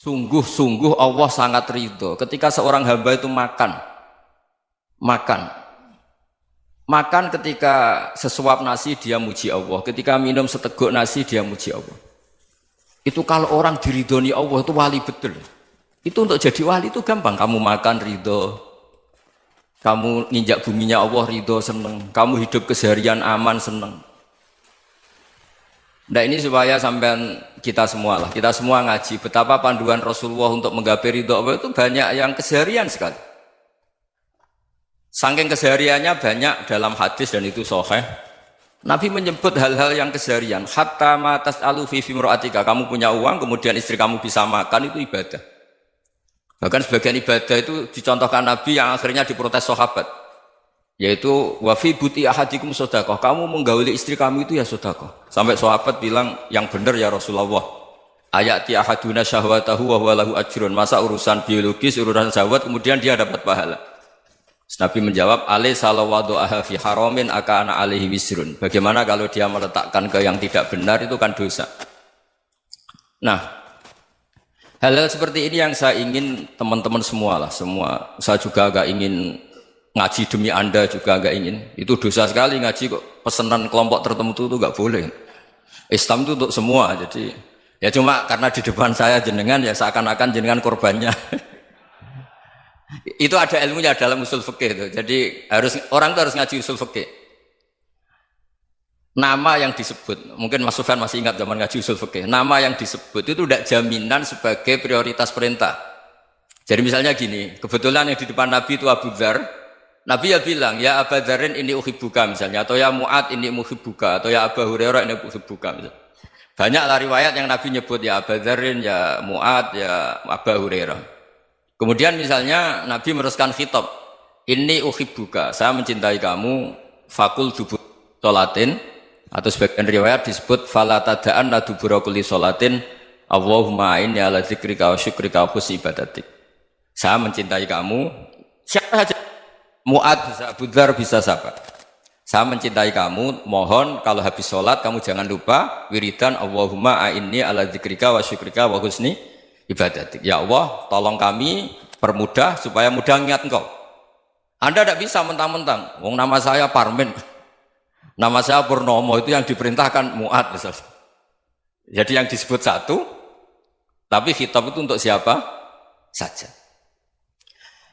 Sungguh-sungguh Allah sangat ridho ketika seorang hamba itu makan ketika sesuap nasi dia muji Allah, ketika minum seteguk nasi dia muji Allah. Itu kalau orang diridhoni Allah itu wali betul. Itu untuk jadi wali itu gampang, kamu makan ridho, kamu nginjak buminya Allah ridho seneng, kamu hidup keseharian aman seneng. Nah ini supaya sampean kita semua ngaji betapa panduan Rasulullah untuk menggapai ridho Allah itu banyak yang keseharian sekali. Saking kesehariannya banyak dalam hadis dan itu sahih. Nabi menyebut hal-hal yang keseharian. Hatta ma tas'alu fi fimra'atika, kamu punya uang kemudian istri kamu bisa makan itu ibadah. Bahkan sebagian ibadah itu dicontohkan Nabi yang akhirnya diprotes sahabat. Yaitu wa fi buti ahadikum sedekah, kamu menggauli istri kamu itu ya sedekah. Sampai sahabat bilang yang benar ya Rasulullah. Ayati ahaduna syahwatahu wa huwa lahu ajrun. Masa urusan biologis, urusan syahwat kemudian dia dapat pahala. Nabi menjawab, alaysa lawadu'aha fi haramin akana alaihi wisrun. Bagaimana kalau dia meletakkan ke yang tidak benar itu kan dosa. Nah, hal-hal seperti ini yang saya ingin teman-teman semua saya juga agak ingin ngaji demi Anda juga agak ingin. Itu dosa sekali ngaji kok pesanan kelompok tertentu itu enggak boleh. Islam itu untuk semua. Jadi ya cuma karena di depan saya jenengan ya seakan-akan jenengan korbannya. Itu ada ilmunya dalam usul fikih itu. Jadi orang itu harus ngaji usul fikih. Nama yang disebut, mungkin Mas Sufyan masih ingat zaman ngaji usul fikih. Nama yang disebut itu tidak jaminan sebagai prioritas perintah. Jadi misalnya gini, kebetulan yang di depan Nabi itu Abu Dzar. Nabi ya bilang, ya Aba Dzarin ini uhibbuka misalnya, atau ya Mu'ad ini uhibbuka, atau ya Aba Hurairah ini uhibbuka misalnya. Banyaklah riwayat yang Nabi nyebut ya Aba Dzarin, ya Mu'ad, ya Aba Hurairah. Kemudian misalnya Nabi meneruskan khitab, ini uhibbuka, saya mencintai kamu, fakul dubur sholatin, atau sebagian riwayat disebut fala tada'an la dubura kulli sholatin, Allahumma inni ala dzikrika wa syukrika wa husni ibadatik. Saya mencintai kamu, siapa saja. Mu'ad bisa, Abu Dzar bisa siapa? Saya mencintai kamu, mohon kalau habis sholat kamu jangan lupa wiridan Allahumma a'inni ala dzikrika wa syukrika wa husni ibadatik. Ya Allah, tolong kami permudah supaya mudah ingat engkau. Anda tidak bisa mentang-mentang, wong nama saya Parmin, nama saya Purnomo, itu yang diperintahkan Mu'ad misalnya. Jadi yang disebut satu, tapi khitab itu untuk siapa saja.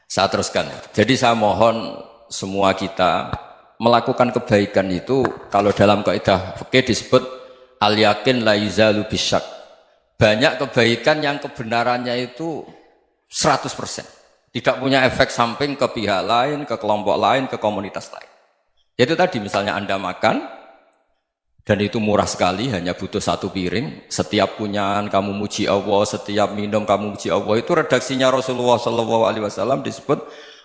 Saya teruskan. Jadi saya mohon semua kita melakukan kebaikan itu kalau dalam kaidah fikih disebut al yakin la yuzalu bisyak. Banyak kebaikan yang kebenarannya itu 100%. Tidak punya efek samping ke pihak lain, ke kelompok lain, ke komunitas lain. Itu tadi misalnya Anda makan dan itu murah sekali, hanya butuh satu piring. Setiap punyaan kamu muji Allah, setiap minum kamu muji Allah. Itu redaksinya Rasulullah SAW disebut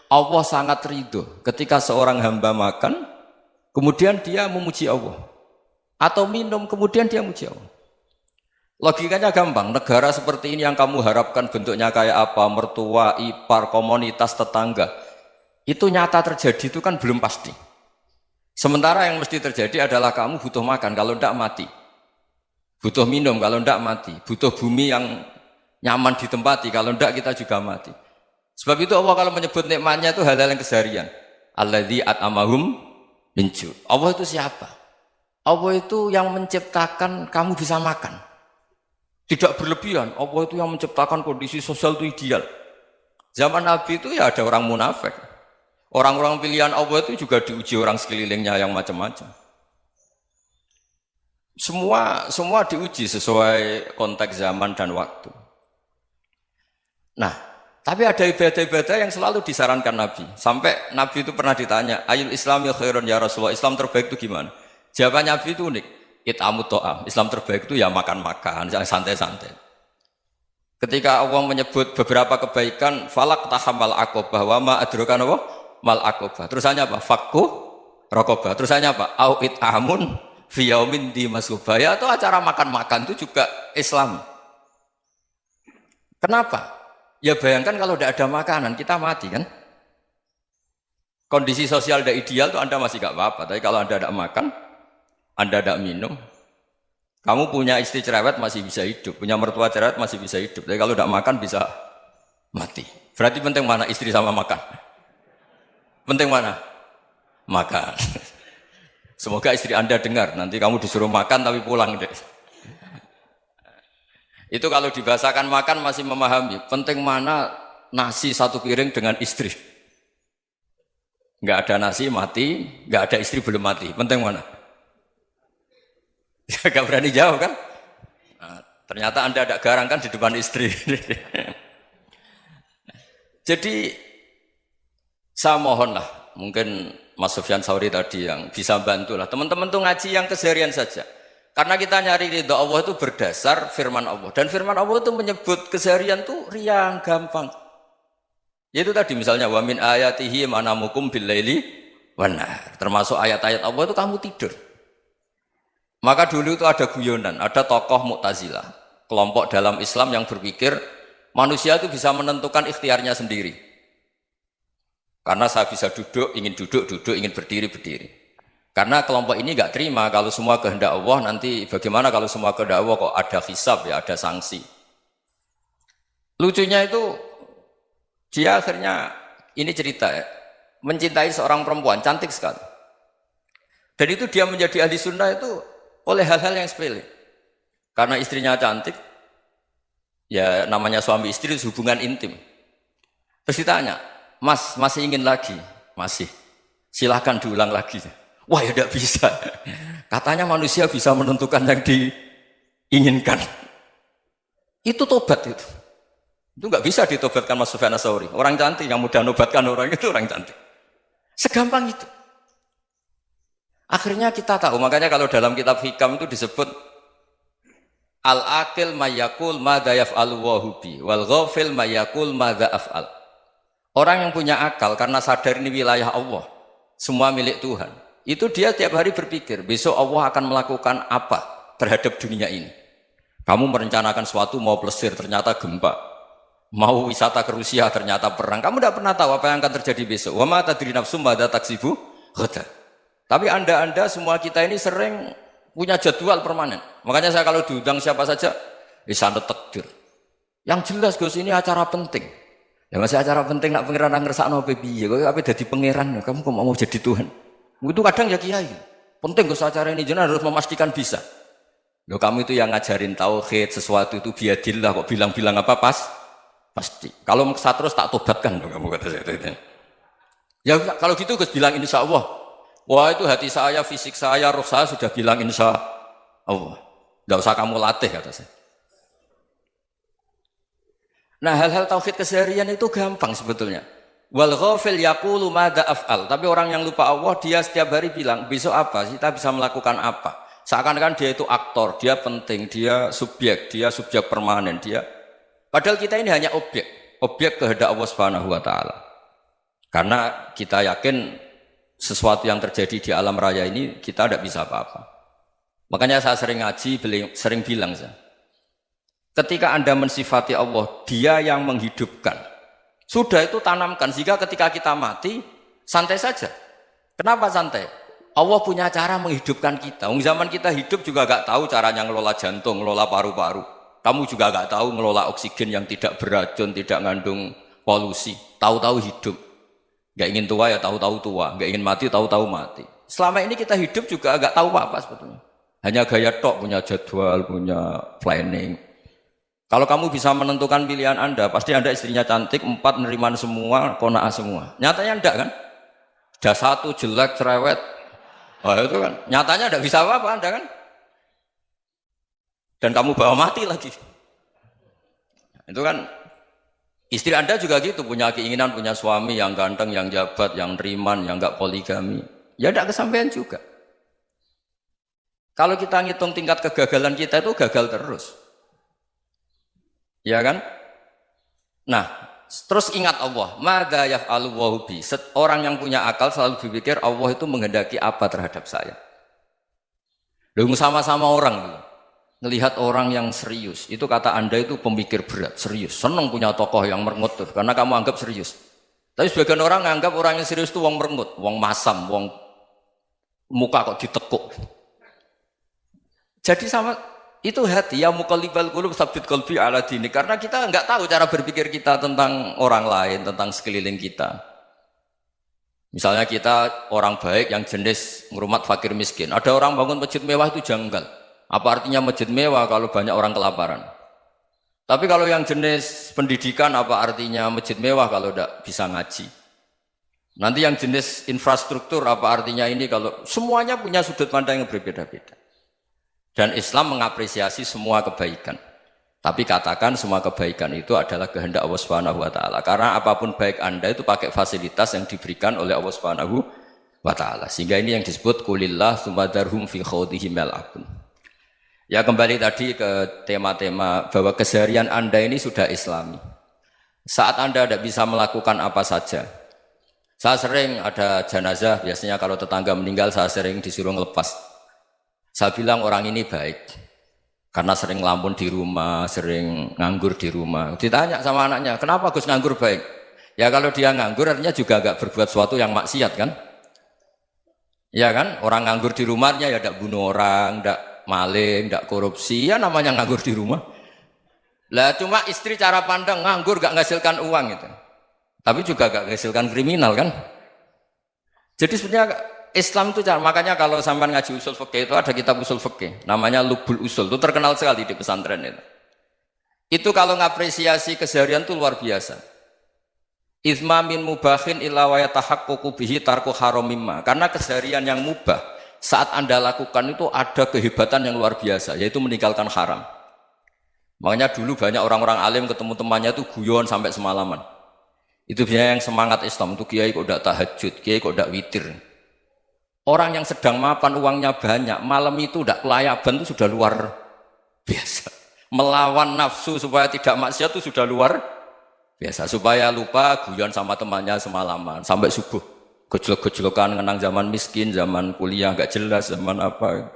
Allah sangat ridho ketika seorang hamba makan, kemudian dia memuji Allah, atau minum kemudian dia muji Allah. Logikanya gampang. Negara seperti ini yang kamu harapkan bentuknya kayak apa, mertua, ipar, komunitas, tetangga, itu nyata terjadi itu kan belum pasti. Sementara yang mesti terjadi adalah kamu butuh makan, kalau tidak mati. Butuh minum, kalau tidak mati. Butuh bumi yang nyaman ditempati, kalau tidak kita juga mati. Sebab itu Allah kalau menyebut nikmatnya itu hal-hal yang keseharian. Alladzi at'amahum min ju'. Allah itu siapa? Allah itu yang menciptakan kamu bisa makan. Tidak berlebihan. Allah itu yang menciptakan kondisi sosial itu ideal. Zaman Nabi itu ya ada orang munafik. Orang-orang pilihan Allah itu juga diuji orang sekelilingnya yang macam-macam. Semua diuji sesuai konteks zaman dan waktu. Nah, tapi ada ibadah-ibadah yang selalu disarankan Nabi. Sampai Nabi itu pernah ditanya, ayul islami khairun ya Rasulullah, Islam terbaik itu gimana? Jawaban Nabi itu unik. It'amut to'am. Islam terbaik itu ya makan-makan, yang santai-santai. Ketika Allah menyebut beberapa kebaikan, falak tahamal aqobah wa ma adrokan Allah mal aqobah. Terusannya apa? Fakku raqobah. Terusannya apa? Au it'amun fi yaumin di masubah. Ya, atau acara makan-makan itu juga Islam. Kenapa? Ya bayangkan kalau tidak ada makanan, kita mati kan? Kondisi sosial tidak ideal itu Anda masih gak apa-apa. Tapi kalau Anda tidak makan, Anda tidak minum, Kamu punya istri cerewet masih bisa hidup, punya mertua cerewet masih bisa hidup. Tapi kalau tidak makan bisa mati. Berarti penting mana istri sama makan? Penting mana? Makan. Semoga istri Anda dengar, nanti kamu disuruh makan tapi pulang deh. Itu kalau dibahasakan makan masih memahami. Penting mana nasi satu piring dengan istri. Nggak ada nasi mati, nggak ada istri belum mati. Penting mana? Gak berani jawab kan? Nah, ternyata Anda ada garang kan di depan istri. Jadi saya mohonlah, mungkin Mas Sufyan Sauri tadi yang bisa bantulah. Teman-teman tuh ngaji yang keseharian saja. Karena kita nyari ridha Allah itu berdasar firman Allah. Dan firman Allah itu menyebut keseharian tuh riang, gampang. Yaitu tadi misalnya wa min ayatihi manamukum bil laili wan nahar. Termasuk ayat-ayat Allah itu kamu tidur. Maka dulu itu ada guyonan, ada tokoh Mu'tazilah, kelompok dalam Islam yang berpikir manusia itu bisa menentukan ikhtiarnya sendiri. Karena saya bisa duduk, ingin berdiri, berdiri. Karena kelompok ini nggak terima kalau semua kehendak Allah, nanti bagaimana kalau semua kehendak Allah kok ada hisab ya, ada sanksi. Lucunya itu, dia akhirnya, ini cerita ya, mencintai seorang perempuan, cantik sekali. Dan itu dia menjadi ahli sunnah itu oleh hal-hal yang sepele. Karena istrinya cantik, ya namanya suami istri hubungan intim. Terus ditanya, Mas, masih ingin lagi? Masih. Silahkan diulang lagi. Wah ya tidak bisa. Katanya manusia bisa menentukan yang diinginkan. Itu tobat itu. Itu nggak bisa ditobatkan Mas Sufyan Ats-Tsauri. Orang cantik yang mudah nobatkan orang itu orang cantik. Segampang itu. Akhirnya kita tahu, makanya kalau dalam kitab Hikam itu disebut al-aqil mayyakul madza yaf'alu wa hubi wal ghafil mayyakul madza af'al. Orang yang punya akal karena sadar ini wilayah Allah, semua milik Tuhan. Itu dia tiap hari berpikir, besok Allah akan melakukan apa terhadap dunia ini. Kamu merencanakan suatu mau plesir, ternyata gempa. Mau wisata ke Rusia, ternyata perang. Kamu tidak pernah tahu apa yang akan terjadi besok. Wa ma tadri nafsum madza taksibu ghadan. Tapi anda semua kita ini sering punya jadwal permanen. Makanya saya kalau diundang siapa saja, sanad takdir. Yang jelas Gus ini acara penting. Ya masih acara penting nak pangeran ngersakno piye? Kok ape dadi pangeran? Kamu kok mau jadi Tuhan? Itu kadang ya kiai. Penting Gus acara ini jenengan harus memastikan bisa. Loh kamu itu yang ngajarin tauhid, sesuatu itu biadillah kok bilang-bilang apa pasti. Kalau maksa terus tak tobatkan loh kamu kata saya. Ya kalau gitu Gus bilang insya Allah. Wah itu hati saya, fisik saya, roh saya sudah bilang insya Allah. Tidak usah kamu latih kata saya. Nah hal-hal tauhid keseharian itu gampang sebetulnya. Wal ghafil yaqulu madza af'al. Tapi orang yang lupa Allah dia setiap hari bilang besok apa? Kita bisa melakukan apa? Seakan-akan dia itu aktor, dia penting, dia subjek permanen, dia. Padahal kita ini hanya objek kehendak Allah Subhanahu wa taala. Karena kita yakin sesuatu yang terjadi di alam raya ini kita tidak bisa apa-apa. Makanya saya sering ngaji, sering bilang saya, ketika Anda mensifati Allah, Dia yang menghidupkan. Sudah itu tanamkan sehingga ketika kita mati santai saja. Kenapa santai? Allah punya cara menghidupkan kita. Zaman kita hidup juga gak tahu caranya ngelola jantung, ngelola paru-paru. Kamu juga gak tahu ngelola oksigen yang tidak beracun, tidak mengandung polusi. Tahu-tahu hidup. Gak ingin tua ya tahu-tahu tua, gak ingin mati tahu-tahu mati. Selama ini kita hidup juga gak tahu apa-apa sebetulnya. Hanya gaya tok, punya jadwal, punya planning. Kalau kamu bisa menentukan pilihan Anda, pasti Anda istrinya cantik, 4 neriman semua, kona'ah semua. Nyatanya enggak kan? Ada 1 jelek, cerewet. Wah itu kan, nyatanya enggak bisa apa-apa Anda kan? Dan kamu bawa mati lagi. Itu kan, istri Anda juga gitu, punya keinginan, punya suami yang ganteng, yang jabat, yang neriman, yang enggak poligami. Ya enggak kesampaian juga. Kalau kita ngitung tingkat kegagalan kita itu gagal terus. Ya kan? Nah, terus ingat Allah, madza yaf'alu wa bi. Orang yang punya akal selalu berpikir Allah itu menghendaki apa terhadap saya. Lalu sama-sama orang melihat orang yang serius. Itu kata Anda itu pemikir berat, serius. Senang punya tokoh yang merengut tuh, karena kamu anggap serius. Tapi sebagian orang anggap orang yang serius itu wong merengut, wong masam, wong muka kok ditekuk. Jadi sama Itu hati, ya muqallibal qulub tsabbit qalbi ala dini. Karena kita nggak tahu cara berpikir kita tentang orang lain, tentang sekeliling kita. Misalnya kita orang baik yang jenis ngurmat fakir miskin. Ada orang bangun masjid mewah itu janggal. Apa artinya masjid mewah kalau banyak orang kelaparan? Tapi kalau yang jenis pendidikan apa artinya masjid mewah kalau tidak bisa ngaji? Nanti yang jenis infrastruktur apa artinya ini kalau semuanya punya sudut pandang yang berbeda-beda. Dan Islam mengapresiasi semua kebaikan. Tapi katakan semua kebaikan itu adalah kehendak Allah Subhanahu wa taala. Karena apapun baik Anda itu pakai fasilitas yang diberikan oleh Allah Subhanahu wa taala. Sehingga ini yang disebut qulillah tsumadarhum fi khawdihim yal'abun. Ya kembali tadi ke tema-tema bahwa keseharian Anda ini sudah Islami. Saat Anda tidak bisa melakukan apa saja. Saya sering ada jenazah, biasanya kalau tetangga meninggal saya sering disuruh ngelepas. Saya bilang orang ini baik karena sering ngelamun di rumah, sering nganggur di rumah. Ditanya sama anaknya, kenapa Gus nganggur baik? Ya kalau dia nganggur artinya juga agak berbuat sesuatu yang maksiat kan? Ya kan? Orang nganggur di rumahnya ya tidak bunuh orang, tidak maling, tidak korupsi, ya namanya nganggur di rumah. Lah cuma istri cara pandang nganggur gak menghasilkan uang itu. Tapi juga gak menghasilkan kriminal kan? Jadi sebenarnya Islam itu makanya kalau sampai ngaji usul fikih itu ada kitab usul fikih namanya Lubul Usul, itu terkenal sekali di pesantren itu. Itu kalau ngapresiasi keseharian itu luar biasa. Izma min mubahin illa wa yatahaqqaqu bihi tarku haramimma. Karena keseharian yang mubah saat Anda lakukan itu ada kehebatan yang luar biasa, yaitu meninggalkan haram. Makanya dulu banyak orang-orang alim ketemu temannya itu guyon sampai semalaman. Itu biasanya yang semangat Islam itu kiai kok tidak tahajud, kiai kok tidak witir. Orang yang sedang mapan uangnya banyak, malam itu tidak kelayaban itu sudah luar biasa. Melawan nafsu supaya tidak maksiat itu sudah luar biasa. Supaya lupa guyon sama temannya semalaman sampai subuh. Gejlok-gejlokan ngenang zaman miskin, zaman kuliah nggak jelas, zaman apa.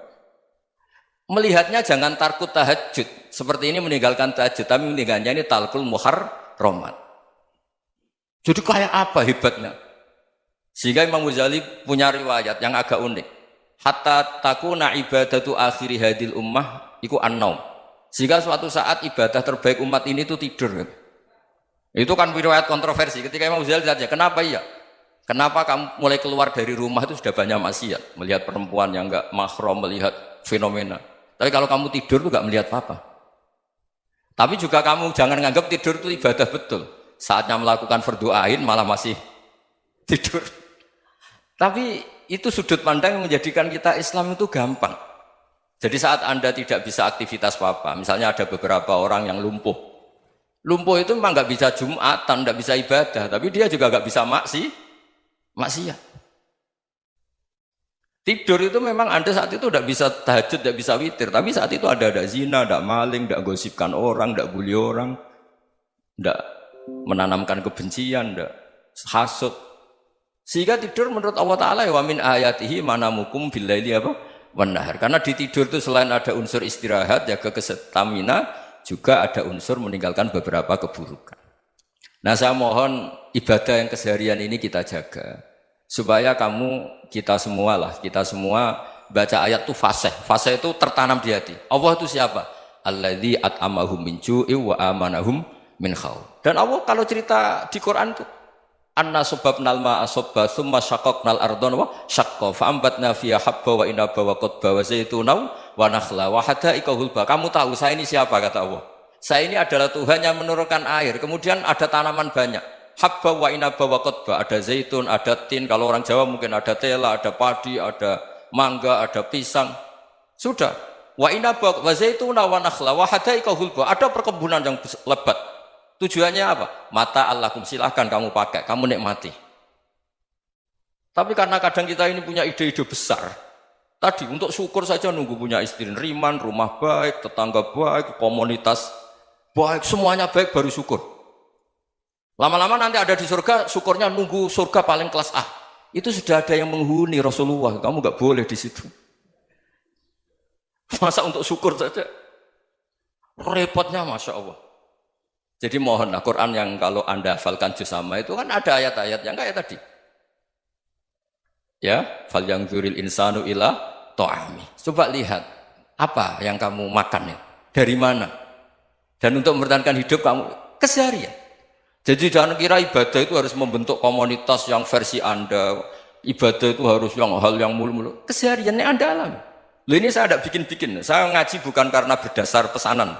Melihatnya jangan tarkut tahajud. Seperti ini meninggalkan tahajud, tapi meninggalkannya ini talkul muharramat. Jadi kayak apa hebatnya? Sehingga Imam Ghazali punya riwayat yang agak unik. Hatta takuna ibadatu akhiri hadil ummah iku an-naum. Sehingga suatu saat ibadah terbaik umat ini itu tidur. Itu kan riwayat kontroversi. Ketika Imam Ghazali ditanya, kenapa iya? Kenapa kamu mulai keluar dari rumah itu sudah banyak maksiat? Melihat perempuan yang enggak mahram, melihat fenomena. Tapi kalau kamu tidur itu enggak melihat apa-apa. Tapi juga kamu jangan menganggap tidur itu ibadah betul. Saatnya melakukan fardhu ain malah masih tidur. Tapi itu sudut pandang yang menjadikan kita Islam itu gampang. Jadi saat Anda tidak bisa aktivitas apa-apa, misalnya ada beberapa orang yang lumpuh. Lumpuh itu memang nggak bisa Jumatan, nggak bisa ibadah, tapi dia juga nggak bisa maksiat. Tidur itu memang Anda saat itu tidak bisa tahajud, tidak bisa witir, tapi saat itu ada zina, ada maling, tidak gosipkan orang, tidak bully orang, tidak menanamkan kebencian, tidak hasud. Sehingga tidur menurut Allah Ta'ala wa min ayatihi manamukum billaili apa? Wan-nahar. Karena di tidur itu selain ada unsur istirahat, jaga kestamina, juga ada unsur meninggalkan beberapa keburukan. Nah saya mohon ibadah yang keseharian ini kita jaga. Supaya kita semua baca ayat itu fasih. Fasih itu tertanam di hati. Allah itu siapa? Alladzi at'amahum min ju'i wa amanahum min khauf. Dan Allah kalau cerita di Quran itu anna subabnal ma'a subba summa syaqaqnal ardon wa syaqqa fa'ambatna fiha habba wa inaba wa qadba wa zaituna wa nakhla wa hadaika hulba. Kamu tahu saya ini siapa kata Allah? Saya ini adalah Tuhan yang menurunkan air, kemudian ada tanaman banyak. Habba wa inaba wa qadba, ada zaitun, ada tin, kalau orang Jawa mungkin ada tela, ada padi, ada mangga, ada pisang. Sudah. Wa inaba wa zaituna wa nakhla wa hadaika hulba. Ada perkebunan yang lebat. Tujuannya apa? Mata Allahkum, silahkan kamu pakai, kamu nikmati. Tapi karena kadang kita ini punya ide-ide besar. Tadi untuk syukur saja nunggu punya istri riman, rumah baik, tetangga baik, komunitas baik, semuanya baik baru syukur. Lama-lama nanti ada di surga, syukurnya nunggu surga paling kelas A. Itu sudah ada yang menghuni Rasulullah, kamu nggak boleh di situ. Masa untuk syukur saja? Repotnya Masya Allah. Jadi mohonlah Quran yang kalau Anda hafalkan juz sama itu kan ada ayat-ayat yang kayak tadi. Ya, fal yang dzuril insanu ila ta'ami. Coba lihat Apa yang kamu makan ya? Dari mana? Dan untuk mempertahankan hidup kamu keseharian. Jadi jangan kira ibadah itu harus membentuk komunitas yang versi Anda. Ibadah itu harus hal yang mulu-mulu. Kesehariannya Anda alami. Loh, ini saya tidak bikin-bikin. Saya ngaji bukan karena berdasar pesanan.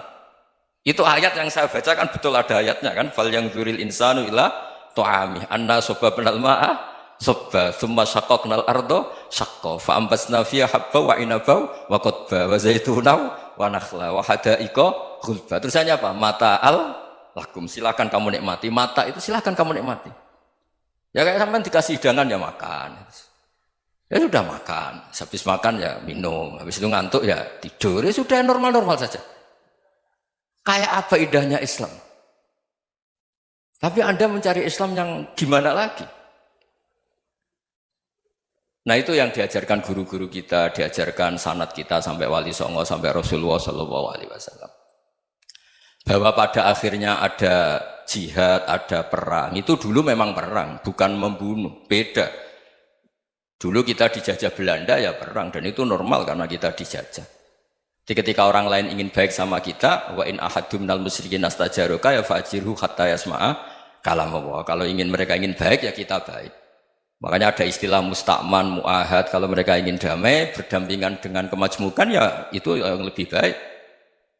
Itu ayat yang saya baca kan betul ada ayatnya kan. Fal yang dzuril insanu ila tu'ami anna sababnal ma'a sabba thumma syaqqaqnal ardo syaqqa fa ambasna fiha habba wa inaba wa qadba wa zaituna wa nakhla wa hadaiqa ghulba. Terusannya apa? Mata'al lakum, silakan kamu nikmati. Mata itu silakan kamu nikmati. Ya kayak sampean dikasih hidangan ya makan. Ya sudah makan, habis makan ya minum, habis itu ngantuk ya tidur. Ya sudah normal-normal saja. Kayak apa indahnya Islam? Tapi Anda mencari Islam yang gimana lagi? Nah itu yang diajarkan guru-guru kita, diajarkan sanad kita sampai Wali Songo, sampai Rasulullah SAW. Bahwa pada akhirnya ada jihad, ada perang. Itu dulu memang perang, bukan membunuh, beda. Dulu kita dijajah Belanda ya perang, dan itu normal karena kita dijajah. Jadi ketika orang lain ingin baik sama kita, wa in ahadum minal musyrikin astajaruka ya fa'jirhu hatta yasma'a kalam Allah. Kalau mereka ingin baik ya kita baik. Makanya ada istilah musta'man, mu'ahad. Kalau mereka ingin damai, berdampingan dengan kemajmukan ya itu yang lebih baik.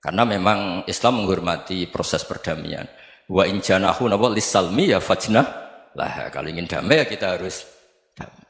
Karena memang Islam menghormati proses perdamaian. Wa in janahu lis-salmi ya fajnah lah. Kalau ingin damai ya kita harus damai.